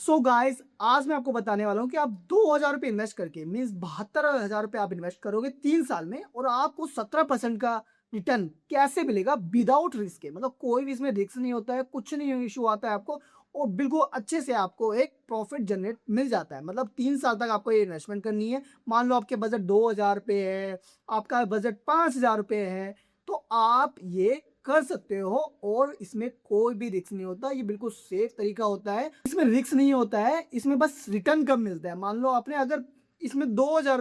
So guys, आज मैं आपको बताने वाला हूँ कि आप 2,000 रुपये इन्वेस्ट करके मीन्स 72,000 रुपये आप इन्वेस्ट करोगे 3 साल में और आपको 17% का रिटर्न कैसे मिलेगा विदाउट रिस्क के। मतलब कोई भी इसमें रिस्क नहीं होता है, कुछ नहीं इशू आता है आपको और बिल्कुल अच्छे से आपको एक प्रॉफिट जनरेट मिल जाता है। मतलब 3 साल तक आपको ये इन्वेस्टमेंट करनी है। मान लो आपके बजट 2,000 रुपये है, आपका बजट 5,000 रुपये है, तो आप ये कर सकते हो और इसमें कोई भी रिस्क नहीं होता। ये बिल्कुल सेफ तरीका होता है, इसमें रिस्क नहीं होता है, इसमें बस रिटर्न कब मिलता है। मान लो आपने अगर इसमें 1,000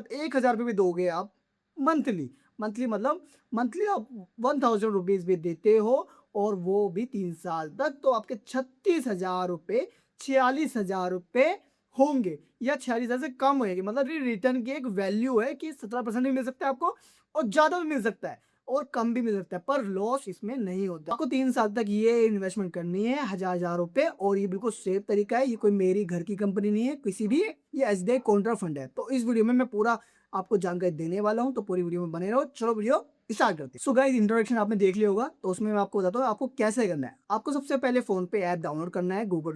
रुपये भी दोगे आप मंथली, मंथली मतलब मंथली आप 1,000 रुपीज भी देते हो और वो भी 3 साल तक, तो आपके 36,000 रुपये 46,000 रुपये होंगे या 46,000 से कम होंगे। मतलब ये रिटर्न की एक वैल्यू है कि 17% भी मिल सकता है आपको और ज़्यादा भी मिल सकता है और कम भी मिल सकता है, पर लॉस इसमें नहीं होता। आपको 3 साल तक ये इन्वेस्टमेंट करनी है 1,000 रुपये और ये बिल्कुल सेफ तरीका है। ये कोई मेरी घर की कंपनी नहीं है किसी भी, ये एसबीआई कॉन्ट्रा फंड है। तो इस वीडियो में मैं पूरा आपको जानकारी देने वाला हूँ, तो पूरी वीडियो में बने रहो। चलो वीडियो स्टार्ट करते हैं। सो गाइस, इंट्रोडक्शन आपने देख लिया होगा, तो उसमें मैं आपको बताता हूँ आपको कैसे करना है। आपको सबसे पहले फोन पे ऐप डाउनलोड करना है गूगल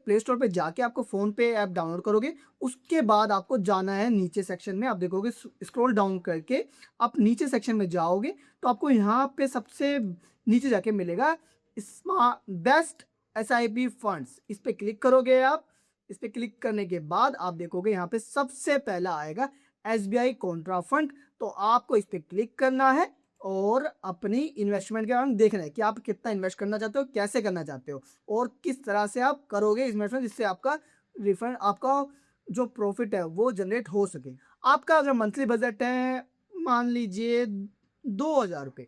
प्ले स्टोर पे जाके आपको फोन पे ऐप डाउनलोड करोगे। उसके बाद आपको जाना है नीचे सेक्शन में, आप देखोगे स्क्रॉल डाउन करके आप नीचे सेक्शन में जाओगे तो आपको यहाँ पे सबसे नीचे जाके मिलेगा स्मार्ट बेस्ट SIP फंड्स। इस पे क्लिक करोगे आप। इस पे क्लिक करने के बाद आप देखोगे यहाँ पे सबसे पहला आएगा SBI कॉन्ट्रा फंड। तो आपको इस पे क्लिक करना है और अपनी इन्वेस्टमेंट के बारे में देखना है कि आप कितना इन्वेस्ट करना चाहते हो, कैसे करना चाहते हो और किस तरह से आप करोगे इन्वेस्टमेंट, जिससे आपका रिफंड, आपका जो प्रॉफिट है वो जनरेट हो सके। आपका अगर मंथली बजट है मान लीजिए 2,000 रुपये,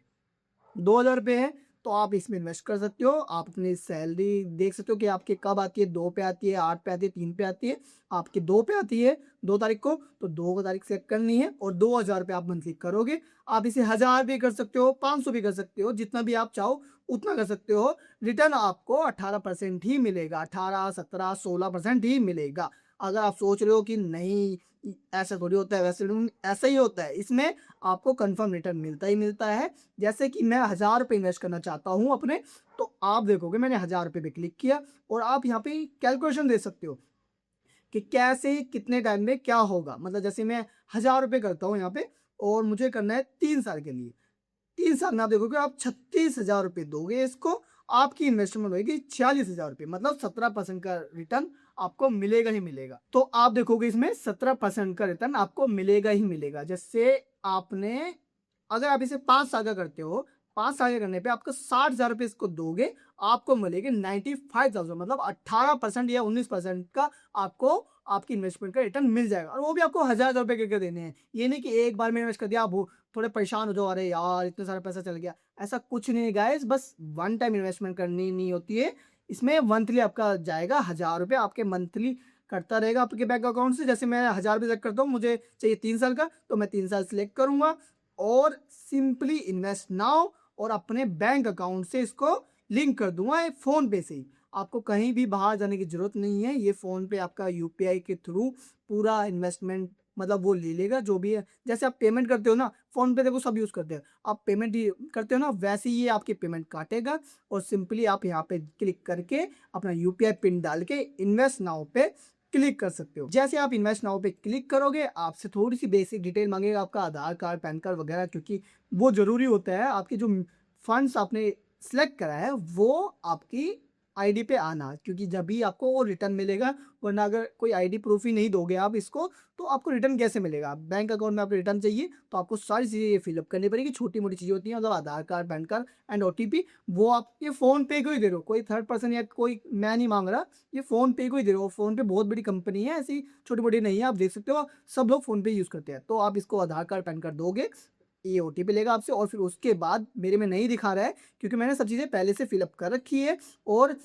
2,000 रुपये है, तो आप इसमें इन्वेस्ट कर सकते हो। आप अपनी सैलरी देख सकते हो कि आपके कब आती है, 2 पे आती है, 8 पे आती है, 3 पे आती है। आपकी 2 पे आती है 2 तारीख को, तो 2 तारीख से करनी है और 2,000 रुपये आप मंथली करोगे। आप इसे 1,000 भी कर सकते हो, 500 भी कर सकते हो, जितना भी आप चाहो उतना कर सकते हो। रिटर्न आपको 18% ही मिलेगा, 18, 17, 16% ही मिलेगा। अगर आप सोच रहे हो कि नहीं ऐसा थोड़ी होता है, वैसे ऐसा ही होता है। इसमें आपको कंफर्म रिटर्न मिलता ही मिलता है। जैसे कि मैं 1,000 रुपये इन्वेस्ट करना चाहता हूँ अपने, तो आप देखोगे मैंने 1,000 रुपये पे क्लिक किया और आप यहाँ पे कैलकुलेशन दे सकते हो कि कैसे कितने टाइम में क्या होगा। मतलब जैसे मैं 1,000 रुपये करता हूँ यहाँ पे और मुझे करना है 3 साल के लिए। 3 साल में आप देखोगे आप 36,000 रुपये दोगे इसको, आपकी इन्वेस्टमेंट होगी 46,000 रुपये। मतलब 17% का रिटर्न आपको मिलेगा ही मिलेगा। तो आप देखोगे इसमें 17% का रिटर्न आपको मिलेगा ही मिलेगा। जैसे आपने, अगर आप इसे 5 साल का करते हो, 5 साल के करने पे आपको 60,000 रुपये इसको दोगे, आपको मिलेगी 95,000। मतलब 18% या 19% का आपको आपकी इन्वेस्टमेंट का रिटर्न मिल जाएगा और वो भी आपको 1,000 रुपये करके देने हैं। ये नहीं कि एक बार में इन्वेस्ट कर दिया, आप थोड़े परेशान हो जाओ, अरे यार इतना सारा पैसा चल गया। ऐसा कुछ नहीं है गाइस, बस वन टाइम इन्वेस्टमेंट करनी नहीं होती है। इसमें मंथली आपका जाएगा 1,000 रुपये, आपके मंथली कटता रहेगा आपके बैंक अकाउंट से। जैसे मैं 1,000 रुपये सेलेक्ट करता हूँ, मुझे चाहिए 3 साल का, तो मैं 3 साल सेलेक्ट करूंगा और सिंपली इन्वेस्ट नाउ और अपने बैंक अकाउंट से इसको लिंक कर दूंगा फोन पे से ही। आपको कहीं भी बाहर जाने की जरूरत नहीं है। ये फोन पे आपका UPI के थ्रू पूरा इन्वेस्टमेंट मतलब वो ले लेगा जो भी है। जैसे आप पेमेंट करते हो ना, फोन पे देखो सब यूज करते हैं, आप पेमेंट करते हो ना, वैसे ही ये आपकी पेमेंट काटेगा और सिंपली आप यहाँ पे क्लिक करके अपना UPI पिन डाल के इन्वेस्ट नाउ पे क्लिक कर सकते हो। जैसे आप इन्वेस्ट नाउ पे क्लिक करोगे, आपसे थोड़ी सी बेसिक डिटेल मांगेगा, आपका आधार कार्ड, पैन कार्ड वगैरह, क्योंकि वो जरूरी होता है। आपके जो फंड्स आपने सेलेक्ट करा है वो आपकी ID पे आना, क्योंकि जब भी आपको वो रिटर्न मिलेगा। वरना अगर कोई ID प्रूफ ही नहीं दोगे आप इसको, तो आपको रिटर्न कैसे मिलेगा। बैंक अकाउंट में आपको रिटर्न चाहिए तो आपको सारी चीज़ें फिलअप करनी पड़ेगी। छोटी मोटी चीज़ें होती हैं, मतलब Aadhaar card, PAN card and OTP, वो आपके फ़ोन पे को ही दे रहे हो, कोई थर्ड पर्सन या कोई मैं नहीं मांग रहा, ये फ़ोन पे को ही दे रहे हो। फ़ोन पे बहुत बड़ी कंपनी है, ऐसी छोटी मोटी नहीं है, आप देख सकते हो सब लोग फ़ोन पे यूज़ करते हैं। तो आप इसको आधार कार्ड, पैन कार्ड दोगे, ये OTP लेगा आपसे और फिर उसके बाद मेरे में नहीं दिखा रहा है क्योंकि मैंने सब चीज़ें पहले से फिलअप कर रखी है। और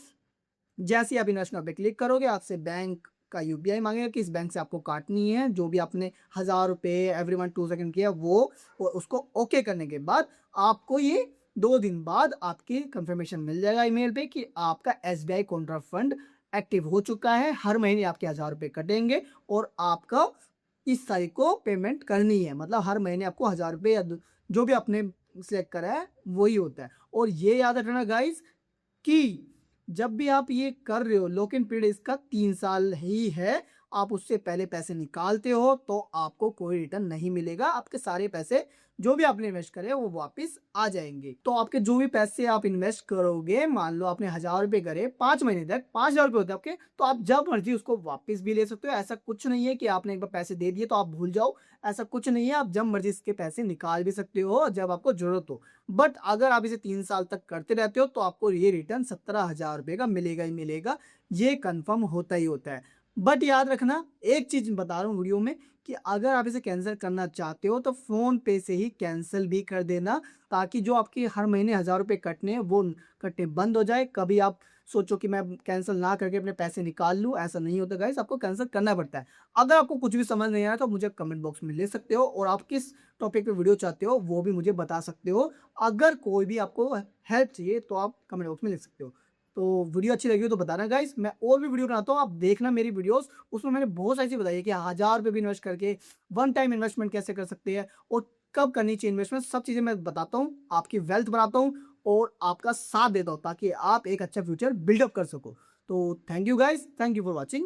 जैसे ही आप इन्वेस्ट नाउ पे क्लिक करोगे, आपसे बैंक का UPI मांगेगा कि इस बैंक से आपको काटनी है जो भी आपने 1,000 रुपये एवरी 2 सेकंड किया वो, और उसको ओके करने के बाद आपको ये 2 दिन बाद आपकी कंफर्मेशन मिल जाएगा ईमेल पे कि आपका SBI कॉन्ट्रा फंड एक्टिव हो चुका है। हर महीने आपके 1,000 रुपये कटेंगे और आपका इस तारीख को पेमेंट करनी है। मतलब हर महीने आपको 1,000 रुपये या जो भी आपने सिलेक्ट करा है वही होता है। और ये याद रखना गाइस कि जब भी आप ये कर रहे हो, लॉक इन पीरियड इसका 3 साल ही है। आप उससे पहले पैसे निकालते हो तो आपको कोई रिटर्न नहीं मिलेगा। आपके सारे पैसे जो भी आपने इन्वेस्ट करे वो वापस आ जाएँगे। तो आपके जो भी पैसे आप इन्वेस्ट करोगे, मान लो आपने ₹1000 करे 5 महीने तक, ₹5000 होते हैं आपके, तो आप जब मर्ज़ी उसको वापस भी ले सकते हो। ऐसा कुछ नहीं है कि आपने एक बार पैसे दे दिए तो आप भूल जाओ, ऐसा कुछ नहीं है। आप जब मर्ज़ी इसके पैसे निकाल भी सकते हो जब आपको ज़रूरत हो। बट अगर आप इसे 3 साल तक करते रहते हो तो आपको ये रिटर्न ₹17,000 का मिलेगा ही मिलेगा, ये कन्फर्म होता ही होता है। बट याद रखना, एक चीज़ बता रहा हूँ वीडियो में कि अगर आप इसे कैंसल करना चाहते हो तो फ़ोन पे से ही कैंसल भी कर देना, ताकि जो आपके हर महीने ₹1000 कटने हैं वो कटने बंद हो जाए। कभी आप सोचो कि मैं कैंसल ना करके अपने पैसे निकाल लूँ, ऐसा नहीं होता गाइस, आपको कैंसल करना पड़ता है। अगर आपको कुछ भी समझ नहीं आया तो मुझे कमेंट बॉक्स में ले सकते हो, और आप किस टॉपिक पे वीडियो चाहते हो वो भी मुझे बता सकते हो। अगर कोई भी आपको हेल्प चाहिए तो आप कमेंट बॉक्स में लिख सकते हो। तो वीडियो अच्छी लगी हो तो बताना गाइस, मैं और भी वीडियो बनाता हूँ, आप देखना मेरी वीडियोस। उसमें मैंने बहुत सारी चीज़ बताई है कि ₹1000 भी इन्वेस्ट करके वन टाइम इन्वेस्टमेंट कैसे कर सकते हैं और कब करनी चाहिए इन्वेस्टमेंट, सब चीज़ें मैं बताता हूँ। आपकी वेल्थ बनाता हूँ और आपका साथ देता हूँ ताकि आप एक अच्छा फ्यूचर बिल्डअप कर सको। तो thank you guys, thank you for watching.